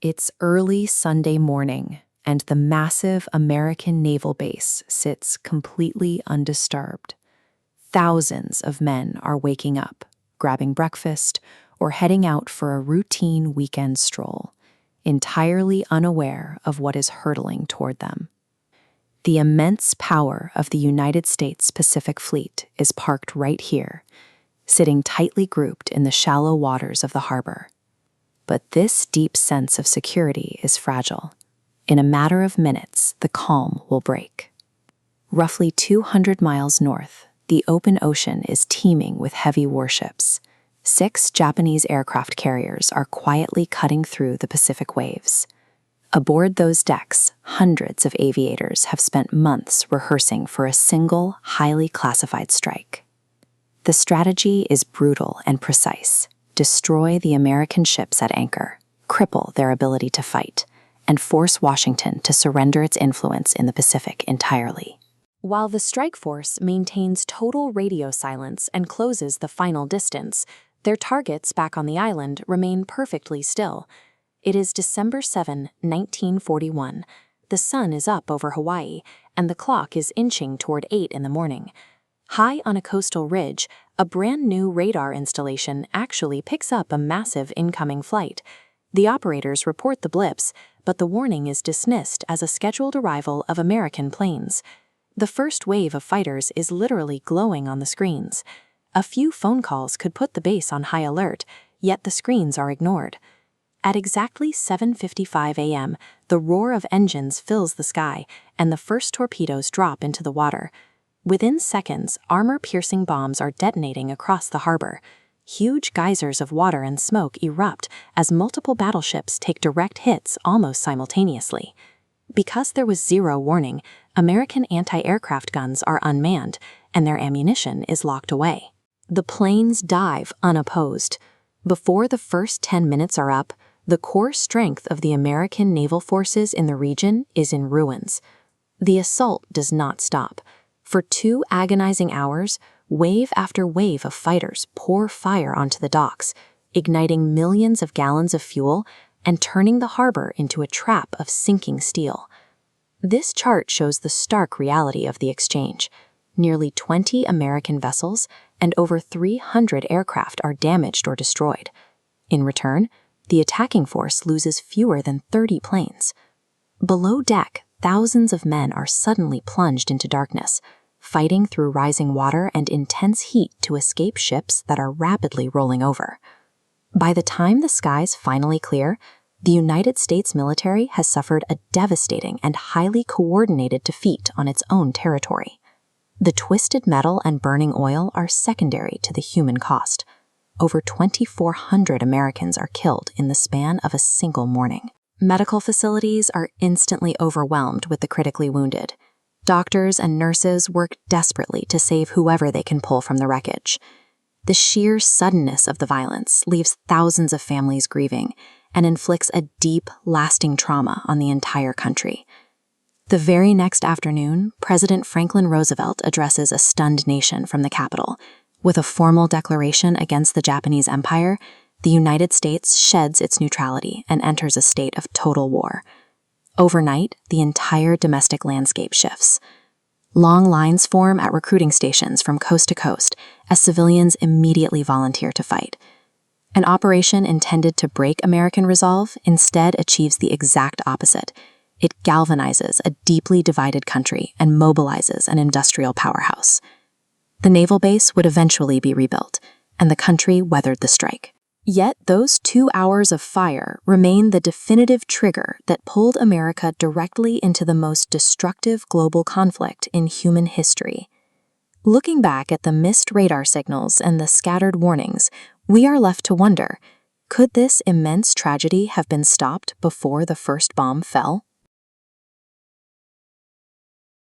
It's early Sunday morning, and the massive American naval base sits completely undisturbed. Thousands of men are waking up, grabbing breakfast, or heading out for a routine weekend stroll, entirely unaware of what is hurtling toward them. The immense power of the United States Pacific Fleet is parked right here, sitting tightly grouped in the shallow waters of the harbor. But this deep sense of security is fragile. In a matter of minutes, the calm will break. Roughly 200 miles north, the open ocean is teeming with heavy warships. 6 Japanese aircraft carriers are quietly cutting through the Pacific waves. Aboard those decks, hundreds of aviators have spent months rehearsing for a single, highly classified strike. The strategy is brutal and precise. Destroy the American ships at anchor, cripple their ability to fight, and force Washington to surrender its influence in the Pacific entirely. While the strike force maintains total radio silence and closes the final distance, their targets back on the island remain perfectly still. It is December 7, 1941. The sun is up over Hawaii, and the clock is inching toward 8 in the morning. High on a coastal ridge, a brand new radar installation actually picks up a massive incoming flight. The operators report the blips, but the warning is dismissed as a scheduled arrival of American planes. The first wave of fighters is literally glowing on the screens. A few phone calls could put the base on high alert, yet the screens are ignored. At exactly 7:55 a.m., the roar of engines fills the sky, and the first torpedoes drop into the water. Within seconds, armor-piercing bombs are detonating across the harbor. Huge geysers of water and smoke erupt as multiple battleships take direct hits almost simultaneously. Because there was zero warning, American anti-aircraft guns are unmanned, and their ammunition is locked away. The planes dive unopposed. Before the first 10 minutes are up, the core strength of the American naval forces in the region is in ruins. The assault does not stop. For 2 agonizing hours, wave after wave of fighters pour fire onto the docks, igniting millions of gallons of fuel and turning the harbor into a trap of sinking steel. This chart shows the stark reality of the exchange. Nearly 20 American vessels and over 300 aircraft are damaged or destroyed. In return, the attacking force loses fewer than 30 planes. Below deck, thousands of men are suddenly plunged into darkness, fighting through rising water and intense heat to escape ships that are rapidly rolling over. By the time the skies finally clear, the United States military has suffered a devastating and highly coordinated defeat on its own territory. The twisted metal and burning oil are secondary to the human cost. Over 2,400 Americans are killed in the span of a single morning. Medical facilities are instantly overwhelmed with the critically wounded. Doctors and nurses work desperately to save whoever they can pull from the wreckage. The sheer suddenness of the violence leaves thousands of families grieving and inflicts a deep, lasting trauma on the entire country. The very next afternoon, President Franklin Roosevelt addresses a stunned nation from the Capitol. With a formal declaration against the Japanese Empire, the United States sheds its neutrality and enters a state of total war. Overnight, the entire domestic landscape shifts. Long lines form at recruiting stations from coast to coast as civilians immediately volunteer to fight. An operation intended to break American resolve instead achieves the exact opposite. It galvanizes a deeply divided country and mobilizes an industrial powerhouse. The naval base would eventually be rebuilt, and the country weathered the strike. Yet those 2 hours of fire remain the definitive trigger that pulled America directly into the most destructive global conflict in human history. Looking back at the missed radar signals and the scattered warnings, we are left to wonder, could this immense tragedy have been stopped before the first bomb fell?